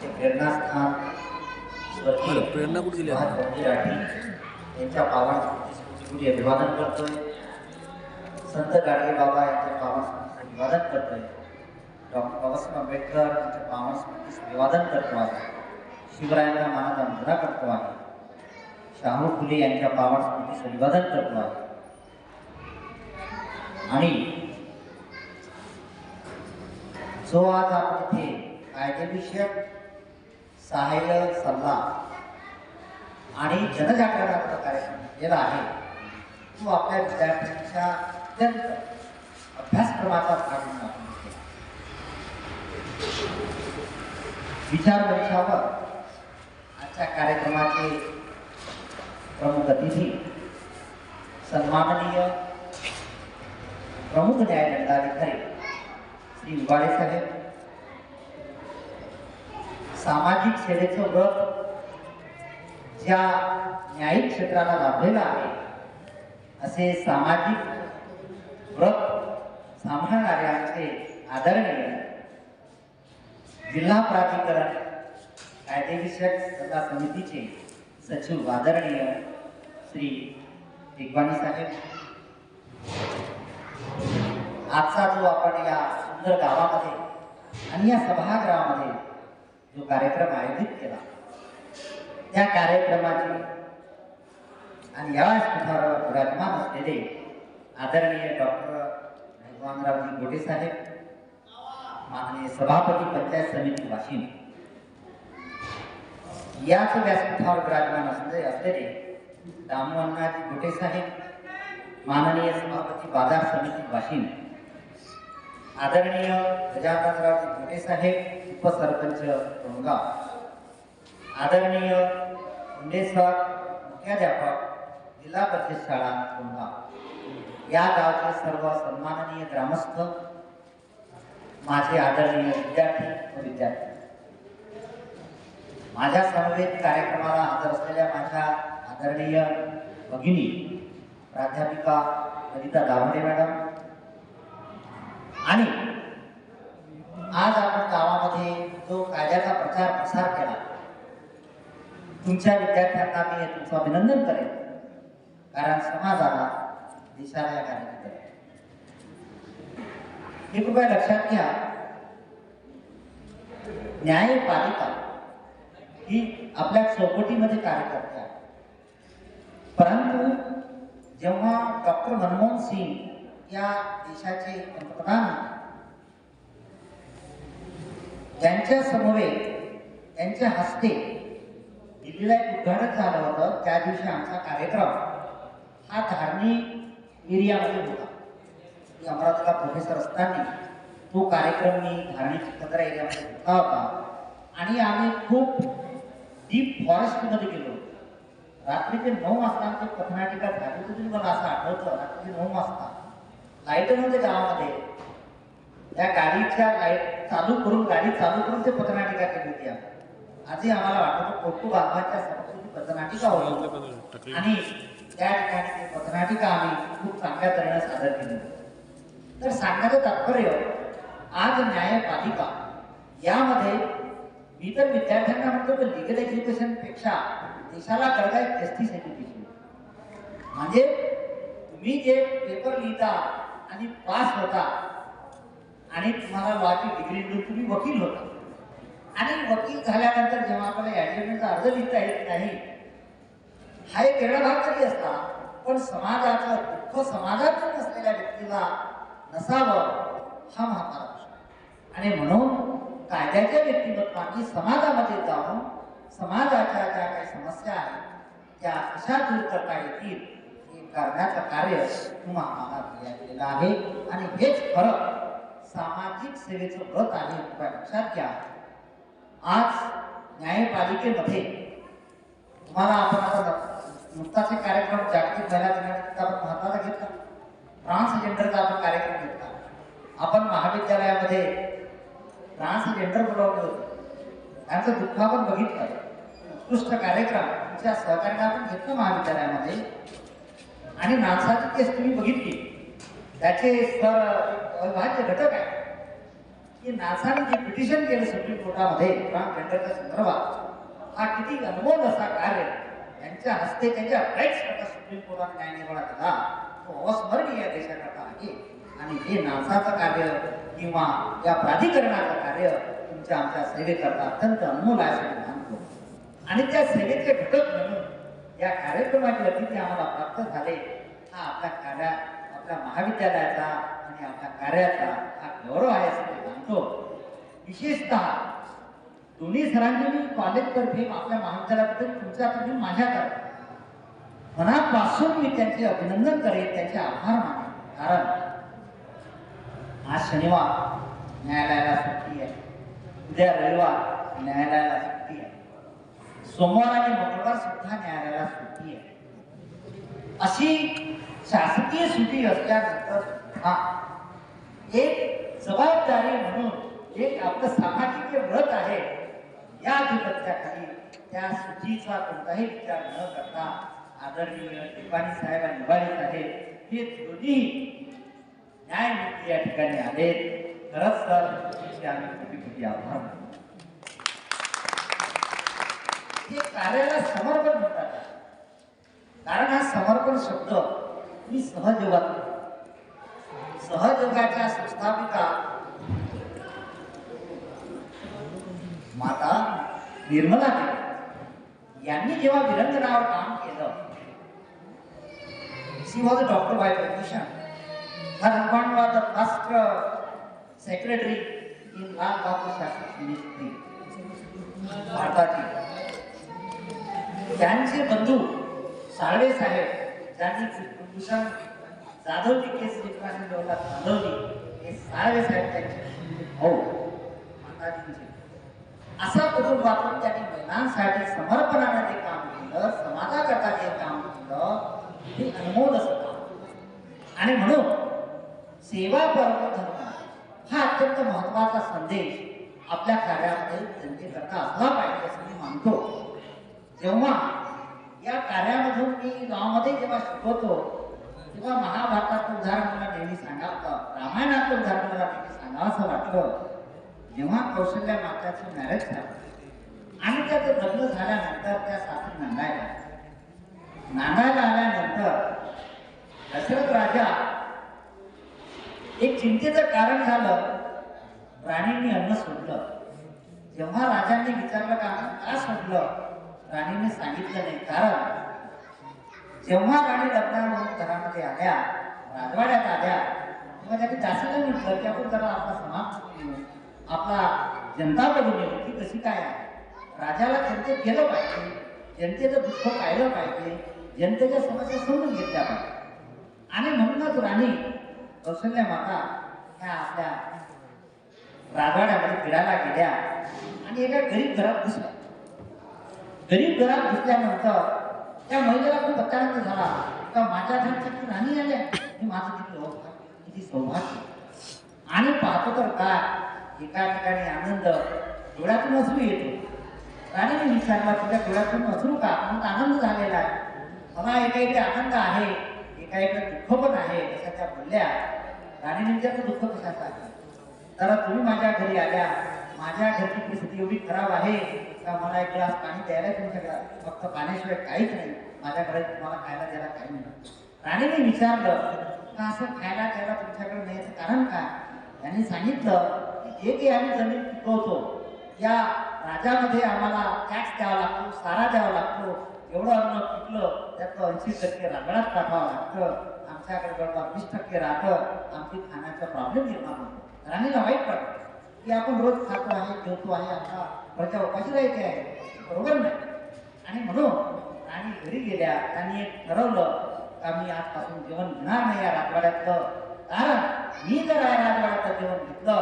प्रेरणास्थान प्रेरणा कुठे दिली यांच्या पावन स्मृतीसाठी अभिवादन करतोय. संत गाडगे बाबा यांच्या पावन स्मृतीस अभिवादन करतोय. डॉक्टर बाबासाहेब आंबेडकर यांच्या पावन स्मृतीस अभिवादन करतो आहे. शिवरायांना मानवंदना करतो आहे. शाहू फुले यांच्या पावन स्मृतीस अभिवादन करतो आहे. आणि जो आज आपण इथे कायदेविषयक सहाय्य सल्ला आणि जनजागरणाचा कार्यक्रम केला आहे तो आपल्या विद्यार्थ्यांच्या अत्यंत अभ्यासक्रमाचा भाग म्हणून आपण केला. विचार मंचावर आजच्या कार्यक्रमाचे प्रमुख अतिथी सन्माननीय प्रमुख न्यायदंडाधिकारी श्री उबाळे साहेब, सामाजिक सेवेचं व्रत ज्या न्यायिक क्षेत्राला लाभलेलं आहे असे सामाजिक व्रत सांभाळणारे आमचे आदरणीय जिल्हा प्राधिकरण कायदेविषयक सल्ला समितीचे सचिव आदरणीय श्री दिग्वाणी साहेब, आजचा जो आपण या सुंदर गावामध्ये आणि या सभागृहामध्ये जो कार्यक्रम आयोजित केला त्या कार्यक्रमाची आणि या व्यासपीठावर विराजमान असलेले आदरणीय डॉक्टर भगवानरावजी गोटे साहेब, माननीय सभापती पंचायत समिती वाशिम, याच व्यासपीठावर विराजमान असलेले दामू अण्णाजी गोटे साहेब, माननीय सभापती बाजार समिती वाशिम, आदरणीय गजाननरावजी गोटे साहेब, उपसरपंच तोंडगाव, आदरणीय मुंडे सर, मुख्याध्यापक, जिल्हा परिषद शाळा तोंडगाव, या गावचे सर्व सन्माननीय ग्रामस्थ, माझे आदरणीय विद्यार्थी व विद्यार्थी, माझ्या समवेत कार्यक्रमाला हजर असलेल्या माझ्या आदरणीय भगिनी प्राध्यापिका ललिता दाभाडे मॅडम, आणि आज आपण गावामध्ये जो कायद्याचा प्रचार प्रसार केला, तुमच्या विद्यार्थ्यांना मी तुमचं अभिनंदन करेन, कारण समाजाला दिशाला या कार्याची गरज आहे. हे कृपया लक्षात घ्या, न्यायपालिका ही आपल्या चौकटीमध्ये कार्य करते आहे, परंतु जेव्हा डॉक्टर मनमोहन सिंग या देशाचे पंतप्रधान त्यांच्या समवेत त्यांच्या हस्ते दिल्लीला एक उद्घाटन झालं होतं, त्या दिवशी आमचा कार्यक्रम हा धार्मिक एरियामध्ये होता. मी अमरावतीला प्रोफेसर असताना तो कार्यक्रम मी धार्मिक चिखलदरा एरियामध्ये घेतला होता आणि आम्ही खूप डीप फॉरेस्टमध्ये गेलो. रात्रीचे 9 वाजता आमची पथनाटिका झाली होती. तुम्ही मला असं आठवतं, रात्रीचे 9 वाजता लाईट नव्हते गावामध्ये, त्या गाडीच्या लाईट चालू करून ते पथनाटिका केली होती. आजही आम्हाला वाटतं कोटू बाबाच्या सरस्वती पथनाटिका होती आणि त्या ठिकाणी ती पथनाटिका आम्ही खूप चांगल्या तऱ्हेने सादर केली. तर सांगण्याचं तात्पर्य, आज न्यायपालिका यामध्ये मी तर विद्यार्थ्यांना म्हणतो की लिगल एज्युकेशन पेक्षा देशाला गरज आहे जस्टिस एज्युकेशन. म्हणजे तुम्ही जे पेपर लिहिता आणि पास होता आणि तुम्हाला लॉची डिग्री मिळून तुम्ही वकील होता, आणि वकील झाल्यानंतर जेव्हा आपल्याला ॲडव्होकेटचा अर्ज लिहिता येत नाही, हा एक वेगळा भाग तरी असला, पण समाजाचं दुःख समाजातून नसलेल्या व्यक्तीला नसावं हा महत्त्वाचा प्रश्न. आणि म्हणून कायद्याच्या व्यक्तिमत्वाने समाजामध्ये जाऊन समाजाच्या ज्या काही समस्या आहेत त्या कशा दूर करता येतील हे करण्याचं कार्य तुम्हाला केलेलं आहे. आणि हेच खरं सामाजिक सेवेचं व्रत आहे. कृपया लक्षात घ्या, आज न्यायपालिकेमध्ये तुम्हाला आपण आता नुकताच एक कार्यक्रम जागतिक महिला दिनानिमित्त आपण महत्त्वाचा घेतला, ट्रान्सजेंडरचा आपण कार्यक्रम घेतला. आपण महाविद्यालयामध्ये ट्रान्सजेंडर बोलवले होते, त्यांचं दुःख आपण बघितलं. उत्कृष्ट कार्यक्रम तुमच्या सहकार्याने आपण घेतलं महाविद्यालयामध्ये, आणि नानसाची केस तुम्ही बघितली, त्याचे सर अविभाज्य घटक आहे. की नासाने जे पिटिशन केलं सुप्रीम कोर्टामध्ये ट्रान्सजेंडरच्या संदर्भात हा किती अनमोल असा कार्य त्यांच्या हस्ते त्यांच्या राईट्स करता सुप्रीम कोर्टाने न्याय निर्माण केला तो अवस्मरणीय या देशाकरता आहे. आणि हे नासाचं कार्य किंवा या प्राधिकरणाचं कार्य तुमच्या आमच्या सेवेकरता अत्यंत अनमोल आहे असं मी मानतो. आणि त्या सेवेचे घटक म्हणून या कार्यक्रमाचे अतिथी आम्हाला प्राप्त झाले हा आपल्या महाविद्यालयाचा आणि आपल्या कार्याचा हा गौरव आहे असं मी मानतो. विशेषतः दोन्ही सरांनी मी कॉलेजतर्फे आपल्या महाविद्यालयाबद्दल तुमच्यातर्फे माझ्यातर्फे मनापासून मी त्यांचे अभिनंदन करेन, त्यांचे आभार मानेन. कारण आज शनिवार न्यायालयाला सुट्टी आहे, उद्या रविवार न्यायालयाला सुट्टी आहे, सोमवार आणि मंगळवार सुद्धा न्यायालयाला सुट्टी आहे. अशी शासकीय सुट्टी असल्यानंतर हा एक जबाबदारी म्हणून एक आपलं सामाजिक व्रत आहे. या अधिपत्याखाली त्या सुट्टीचा कोणताही विचार न करता आदरणीय टिपाणी साहेब आणि निवाडी साहेब हे दोन्ही न्यायमूर्ती या ठिकाणी आले. खरंच सर तुमचे आम्ही खूप खूप आभार मानतो. हे कार्याला समर्पण म्हणतात. कारण हा समर्पण शब्द मी सहयोगाच्या संस्थापिका माता निर्मला देवी यांनी जेव्हा विरंगणावर काम केलं, she was a doctor by profession. Her husband was the first secretary in Lal Bahadur Shastri ministry भारताची. त्यांचे बंधू साळवे साहेब ज्यांनी भूषण जाधवची केस इंटरनॅशनल चालवली हे साळवे साहेब त्यांचे भाऊ माताजींचे. असा कुटुंबातून त्यांनी महिलांसाठी समर्पणाने जे काम केलं, समाजाकरता जे काम केलं ते अनमोल असं काम. आणि म्हणून सेवा परमो धर्म हा अत्यंत महत्वाचा संदेश आपल्या कार्यामध्ये जनतेकरता असला पाहिजे असं मी मानतो. जेव्हा या कार्यामधून मी गावामध्ये जेव्हा शिकवतो तेव्हा महाभारताचं उदाहरण मला नेहमी सांगावं, रामायणाचं उदाहरण मला नेहमी सांगावं असं वाटतं. जेव्हा कौशल्या माताचं मॅरेज झालं आणि त्याचं लग्न झाल्यानंतर त्या सासरी नांदायला आल्यानंतर दशरथ राजा एक चिंतेचं कारण झालं, राणींनी अन्न सोडलं. जेव्हा राजांनी विचारलं का सोडलं, राणीने सांगितलं नाही. कारण जेव्हा राणी लग्नावरून घरामध्ये आल्या, राजवाड्यात आल्या, तेव्हा त्यांनी दासीला म्हटलं की आपण जरा आपला समाज आपला जनता बघून येऊ की कशी काय आहे. राजाला जनतेत गेलं पाहिजे, जनतेचं दुःख पाहिलं पाहिजे, जनतेच्या समस्या समजून घेतल्या पाहिजे. आणि म्हणूनच राणी कौशल्या माता ह्या आपल्या राजवाड्यामध्ये फिरायला गेल्या आणि एका गरीब घरात घुसल्या. गरीब घरात घुसल्यानंतर त्या महिलेला खूप अत्यानंद झाला का माझ्या घरची राणी आल्या, हे माझं किती सौभाग्य. आणि पाहतो तर काय एका ठिकाणी आनंद डोळ्यातून अश्रू येतो. राणीने विचारला तुझ्या डोळ्यातून अश्रू का? म्हणून आनंद झालेला आहे. मला एका इथे आनंद आहे, एका इकडे दुःख पण आहे असं त्या बोलल्या. राणीने विचारलं दुःख कशाचं आहे? तर तुम्ही माझ्या घरी आल्या, माझ्या घरची परिस्थिती एवढी खराब आहे का मला एक ग्लास पाणी द्यायला तुमच्याकडे फक्त पाण्याशिवाय काहीच नाही, माझ्याकडे तुम्हाला खायला द्यायला काही नाही. राणीने विचारलं का असं खायला द्यायला तुमच्याकडे नाही याचं कारण काय? त्यांनी सांगितलं की जे काही आम्ही जमीन पिकवतो या राज्यामध्ये आम्हाला टॅक्स द्यावा लागतो, सारा द्यावा लागतो. एवढं अन्न पिकलं त्यातलं 80% रांगणात टाकावं लागतं, आमच्याकडे जवळपास 20% राहतं, आमची खाण्याचा प्रॉब्लेम निर्माण होतो. राणीला वाईट वाटतं की आपण रोज खातो आहे, जेवतो आहे, आपला प्रजा उपाशी राहायची आहे, बरोबर नाही. आणि म्हणून राणी घरी गेल्या. त्यांनी एक ठरवलं का मी आजपासून जेवण घेणार नाही या राजवाड्यातलं. कारण मी जर या राजवाड्यातलं जेवण घेतलं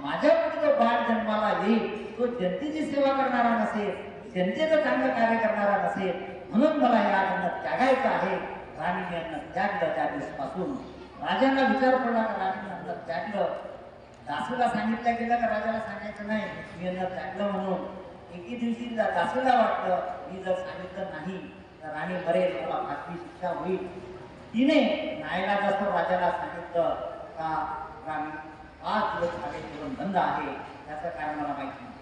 माझ्या पुढे जो बाळ जन्माला येईल तो जनतेची सेवा करणारा नसेल, जनतेचं चांगलं कार्य करणारा नसेल, म्हणून मला या अन्न त्यागायचं आहे. राणीने अन्न त्यागलं. त्या दिवसापासून राजांना विचार पडला का राणीने अन्न त्यागलं. दासूला सांगितलं गेलं का राजाला सांगायचं नाही मी अन्न त्यागलं म्हणून. एके दिवशी दासूला वाटलं मी जर सांगितलं नाही तर राणी मरेल, मला फाशी शिक्षा होईल. तिने नाईलाजास्तव राजाला सांगितलं का राणी 5 दिवस झाले जेवण बंद आहे, त्याचं कारण मला माहिती नाही.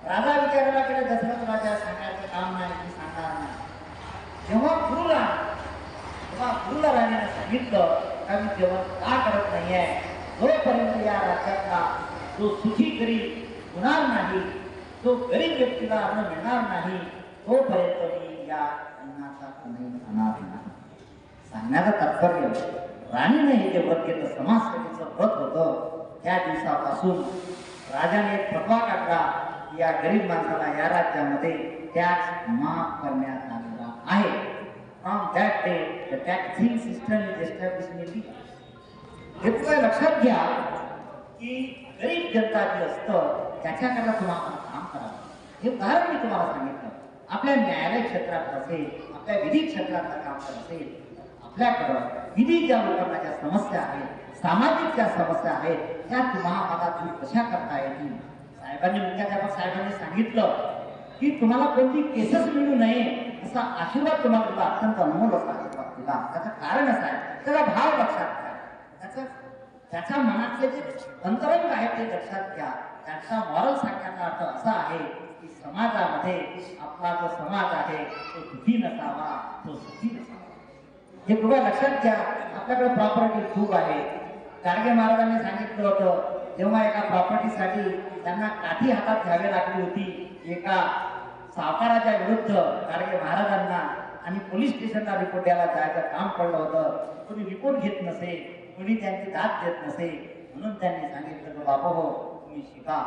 राजा विचारायला गेले, दशरथ राजा सांगायचं काम नाही, मी सांगणार नाही. जेव्हा गुरुला राणीने सांगितलं का मी जेवण का करत नाहीये, जोपर्यंत या राज्यातला जो सुखी गरीब होणार नाही, जो गरीब व्यक्तीला अन्न मिळणार नाही, तोपर्यंत मी या अन्नाचा कमी खाणार नाही. सांगण्याचं तात्पर्य, राणीने हे जे व्रत घेतलं समाजसेवेचं व्रत होतं, त्या दिवसापासून राजाने एक फतवा काढला की या गरीब माणसाला या राज्यामध्ये टॅक्स माफ करण्यात आलेला आहे. From that day the taxing system is established in India. हे तुम्हाला लक्षात घ्या की गरीब जनता जी असतं त्याच्याकरता तुम्हाला काम करावं. हे उदाहरण मी तुम्हाला सांगितलं. आपल्या न्यायालय क्षेत्रात असेल, आपल्या विधी क्षेत्रातलं काम करत असेल, आपल्याकडं विधी ज्या लोकांना ज्या समस्या आहेत, सामाजिक ज्या समस्या आहेत, त्या तुम्हाला मला तुम्ही कशा करता येतील. साहेबांनी, मुख्याध्यापक साहेबांनी सांगितलं की तुम्हाला कोणती केसच मिळू नये असा आशीर्वाद तुम्हाला दिला, अत्यंत अनमोल असा आशीर्वाद दिला. त्याचं कारण असं आहे, त्याचा भाव लक्षात घ्या, त्याच्या मनातले जे अंतरंग आहे ते लक्षात घ्या. त्याचा मॉरल सांगण्याचा अर्थ असा आहे की समाजामध्ये आपला जो समाज आहे तो दुःखी नसावा, तो सुखी नसावा. हे कृपया लक्षात घ्या. आपल्याकडे प्रॉपर्टी खूप आहे. गाडगे महाराजांनी सांगितलं होतं, जेव्हा एका प्रॉपर्टीसाठी त्यांना काठी हातात घ्यावी लागली होती एका सावकाराच्या विरुद्ध गाडगे महाराजांना, आणि पोलीस स्टेशनला रिपोर्ट द्यायला जायचं काम पडलं होतं. कोणी रिपोर्ट घेत नसे, कोणी त्यांची दाद देत नसे, म्हणून त्यांनी सांगितलं की बाबा हो, तुम्ही शिका,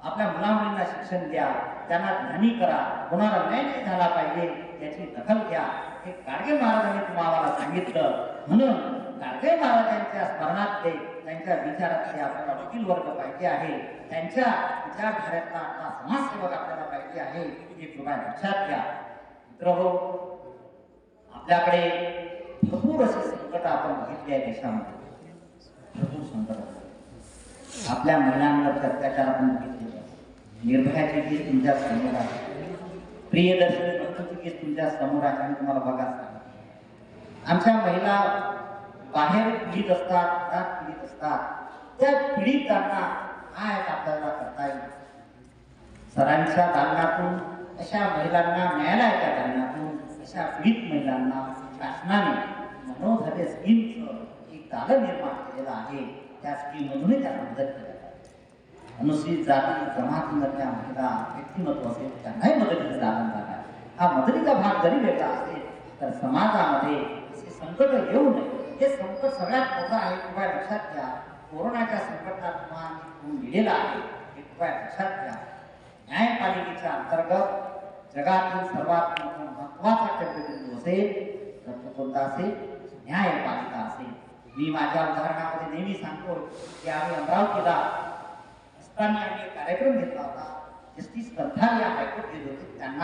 आपल्या मुलामुलींना शिक्षण द्या, त्यांना ज्ञानी करा, कोणाला न्याय नाही झाला पाहिजे याची दखल घ्या. हे गाडगे महाराजांनी तुम्हाला सांगितलं. म्हणून गाडगे महाराजांच्या स्मरणातले, त्यांच्या विचारातले आपल्याला वकील वर्ग पाहिजे आहे, त्यांच्या विचारधाऱ्यातला आपला समाजसेवक आपल्याला पाहिजे आहे. हे कृपया लक्षात घ्या. मित्रहो, आपल्याकडे भरपूर असे संकट आपण बघितले आहे देशामध्ये, भरपूर संकट. आपल्या महिलांवर अत्याचार आपण बघितलेले, निर्भयाची केस तुमच्या समोर आहे, प्रियदर्शनी वस्तूची केस तुमच्या समोर आहे, आणि तुम्हाला बघा सांगा. आमच्या महिला बाहेर पीडित असतात, घरात पीडित असतात. त्या पीडितांना काय आपल्याला करता येईल. सरांच्या दालनातून अशा महिलांना, न्यायालयाच्या दालनातून अशा पीडित महिलांना शासनाने मनोधैर्य स्कीमचं एक दालन निर्माण केलेलं आहे. त्या स्कीममधूनही त्यांना मदत केली जाते. अनुसूचित जाती जमातीमधल्या महिला व्यक्तिमत्व असेल त्यांनाही मदतीचं दालन झालं आहे. हा मदतीचा भाग जरी वेगळा असेल तर समाजामध्ये असे संकट येऊ नये. हे संकट सगळ्यात मोठं आहे, कृपया लक्षात घ्या. कोरोनाच्या संकटात तुम्हाला दिलेला आहे, हे कृपया लक्षात घ्या. न्यायपालिकेच्या अंतर्गत जगातील सर्वात महत्वाचा केंद्रबिंदू असेल तर तो कोणता असेल, न्यायपालिका असेल. मी माझ्या उदाहरणामध्ये नेहमी सांगतो की आम्ही अमरावतीला असताना आम्ही एक कार्यक्रम घेतला होता. जस्टिस कंथार या हायकोर्ट गेले होते, त्यांना